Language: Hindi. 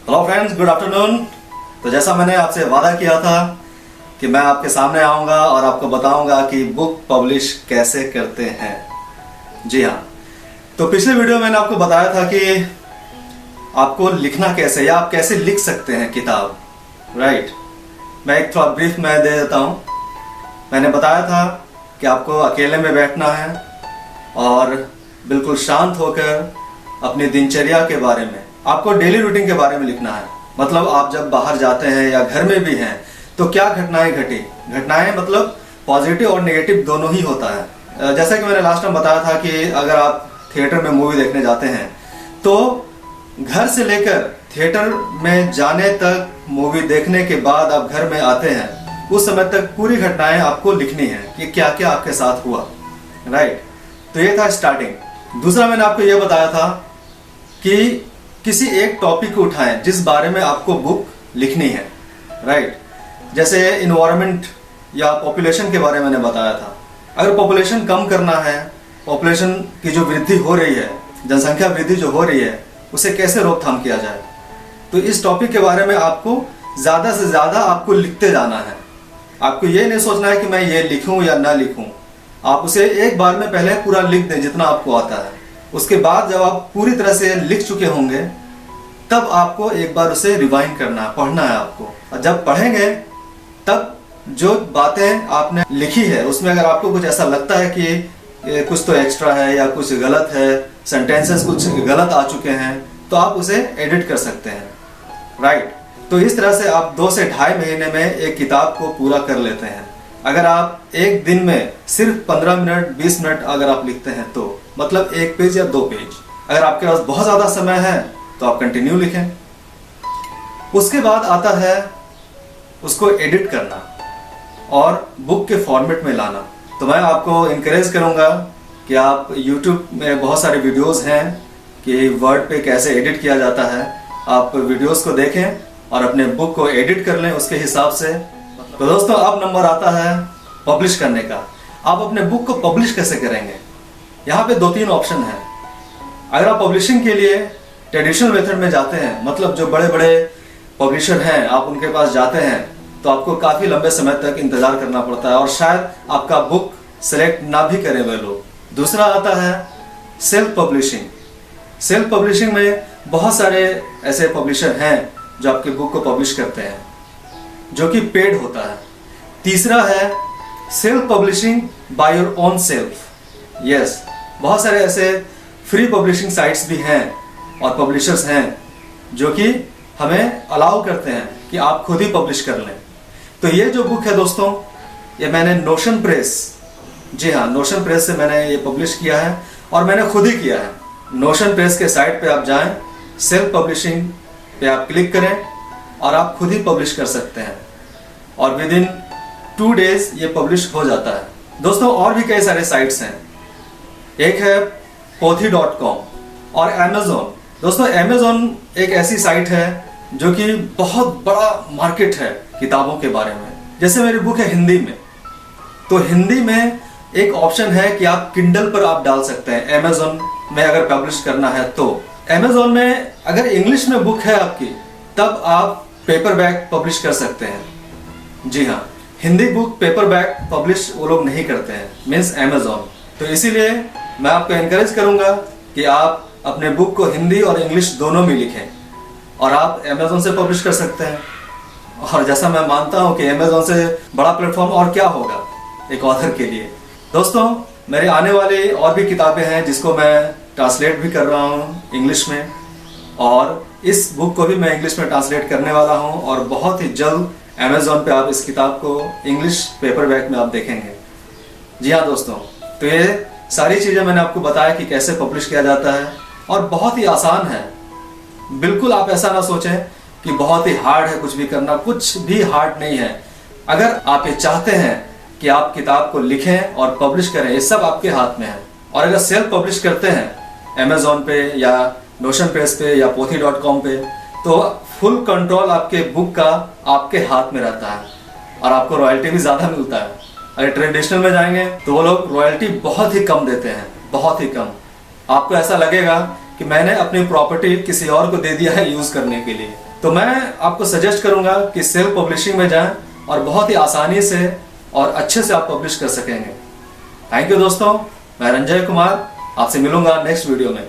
Hello friends, good afternoon. तो जैसा मैंने आपसे वादा किया था कि मैं आपके सामने आऊँगा और आपको बताऊँगा कि बुक पब्लिश कैसे करते हैं। जी हाँ, तो पिछले वीडियो में मैंने आपको बताया था कि आपको लिखना कैसे या आप कैसे लिख सकते हैं किताब, राइट। मैं एक थोड़ा ब्रीफ मैं दे देता हूँ। मैंने बताया था कि आपको अकेले में बैठना है और बिल्कुल शांत होकर अपनी दिनचर्या के बारे में, आपको डेली रूटीन के बारे में लिखना है। मतलब आप जब बाहर जाते हैं या घर में भी हैं तो क्या घटनाएं घटी। घटनाएं मतलब पॉजिटिव और नेगेटिव दोनों ही होता है। जैसा कि मैंने लास्ट टाइम बताया था कि अगर आप थिएटर में मूवी देखने जाते हैं तो घर से लेकर थिएटर में जाने तक, मूवी देखने के बाद आप घर में आते हैं, उस समय तक पूरी घटनाएं आपको लिखनी है कि क्या क्या आपके साथ हुआ, राइट। तो ये था स्टार्टिंग। दूसरा मैंने आपको ये बताया था कि किसी एक टॉपिक को उठाएं जिस बारे में आपको बुक लिखनी है, राइट। जैसे इन्वायरमेंट या पॉपुलेशन के बारे में मैंने बताया था। अगर पॉपुलेशन कम करना है, पॉपुलेशन की जो वृद्धि हो रही है, जनसंख्या वृद्धि जो हो रही है, उसे कैसे रोकथाम किया जाए, तो इस टॉपिक के बारे में आपको ज़्यादा से ज़्यादा आपको लिखते जाना है। आपको ये नहीं सोचना है कि मैं ये लिखूं या ना लिखूं। आप उसे एक बार में पहले पूरा लिख दें जितना आपको आता है। उसके बाद जब आप पूरी तरह से लिख चुके होंगे तब आपको एक बार उसे रिवाइंड करना है, पढ़ना है आपको। और जब पढ़ेंगे तब जो बातें आपने लिखी है उसमें अगर आपको कुछ ऐसा लगता है कि कुछ तो एक्स्ट्रा है या कुछ गलत है, सेंटेंसेस कुछ गलत आ चुके हैं, तो आप उसे एडिट कर सकते हैं, राइट। तो इस तरह से आप 2 से ढाई महीने में एक किताब को पूरा कर लेते हैं। अगर आप एक दिन में सिर्फ 15 मिनट 20 मिनट अगर आप लिखते हैं तो मतलब 1 पेज या 2 पेज। अगर आपके पास बहुत ज़्यादा समय है तो आप कंटिन्यू लिखें। उसके बाद आता है उसको एडिट करना और बुक के फॉर्मेट में लाना। तो मैं आपको इनकरेज करूंगा कि आप YouTube में बहुत सारे वीडियोस हैं कि वर्ड पे कैसे एडिट किया जाता है। आप वीडियोस को देखें और अपने बुक को एडिट कर लें उसके हिसाब से। तो दोस्तों, अब नंबर आता है पब्लिश करने का। आप अपने बुक को पब्लिश कैसे करेंगे। यहाँ पे 2-3 ऑप्शन है। अगर आप पब्लिशिंग के लिए ट्रेडिशनल मेथड में जाते हैं, मतलब जो बड़े बड़े पब्लिशर हैं, आप उनके पास जाते हैं तो आपको काफ़ी लंबे समय तक इंतज़ार करना पड़ता है और शायद आपका बुक सेलेक्ट ना भी करें वे लोग। दूसरा आता है सेल्फ पब्लिशिंग। सेल्फ पब्लिशिंग में बहुत सारे ऐसे पब्लिशर हैं जो आपके बुक को पब्लिश करते हैं, जो कि पेड होता है। तीसरा है self publishing by your own self. Yes, बहुत सारे ऐसे फ्री पब्लिशिंग साइट्स भी हैं और पब्लिशर्स हैं जो कि हमें अलाउ करते हैं कि आप खुद ही पब्लिश कर लें। तो ये जो बुक है दोस्तों, ये मैंने नोशन प्रेस, जी हाँ, नोशन प्रेस से मैंने ये पब्लिश किया है और मैंने खुद ही किया है। नोशन प्रेस के साइट पे आप जाएं, सेल्फ पब्लिशिंग पे आप क्लिक करें और आप खुद ही पब्लिश कर सकते हैं और विद इन 2 डेज ये पब्लिश हो जाता है। दोस्तों, और भी कई सारे साइट्स हैं। एक है pothi.com और Amazon। दोस्तों, Amazon एक ऐसी साइट है जो कि बहुत बड़ा मार्केट है किताबों के बारे में। जैसे मेरी बुक है हिंदी में, तो हिंदी में एक ऑप्शन है कि आप किंडल पर आप डाल सकते हैं Amazon में अगर पब्लिश करना है तो। Amazon में अगर इंग्लिश में बुक है आपकी तब आप पेपर बैक पब्लिश कर सकते हैं। जी हाँ, Hindi book paper back publish वो लोग नहीं करते हैं, मीन्स Amazon। तो इसीलिए मैं आपको एनकरेज करूंगा कि आप अपने बुक को हिंदी और इंग्लिश दोनों में लिखें और आप Amazon से पब्लिश कर सकते हैं। और जैसा मैं मानता हूं कि Amazon से बड़ा प्लेटफॉर्म और क्या होगा एक ऑथर के लिए। दोस्तों, मेरे आने वाली और भी किताबें हैं जिसको मैं ट्रांसलेट भी कर रहा हूं इंग्लिश में, और इस बुक को भी मैं इंग्लिश में ट्रांसलेट करने वाला हूं और बहुत ही जल्द Amazon पे आप इस किताब को इंग्लिश पेपरबैक में आप देखेंगे। जी हाँ दोस्तों, तो ये सारी चीज़ें मैंने आपको बताया कि कैसे पब्लिश किया जाता है और बहुत ही आसान है। बिल्कुल आप ऐसा ना सोचें कि बहुत ही हार्ड है कुछ भी करना, कुछ भी हार्ड नहीं है। अगर आप ये चाहते हैं कि आप किताब को लिखें और पब्लिश करें, ये सब आपके हाथ में है। और अगर सेल्फ पब्लिश करते हैं Amazon पे या नोशन प्रेस पे या pothi.com पे, तो फुल कंट्रोल आपके बुक का आपके हाथ में रहता है और आपको रॉयल्टी भी ज़्यादा मिलता है। अगर ट्रेडिशनल में जाएंगे तो वो लोग रॉयल्टी बहुत ही कम देते हैं, बहुत ही कम। आपको ऐसा लगेगा कि मैंने अपनी प्रॉपर्टी किसी और को दे दिया है यूज़ करने के लिए, तो मैं आपको सजेस्ट करूंगा कि सेल्फ पब्लिशिंग में जाएं और बहुत ही आसानी से और अच्छे से आप पब्लिश कर सकेंगे। थैंक यू दोस्तों, मैं रंजय कुमार आपसे मिलूंगा नेक्स्ट वीडियो में।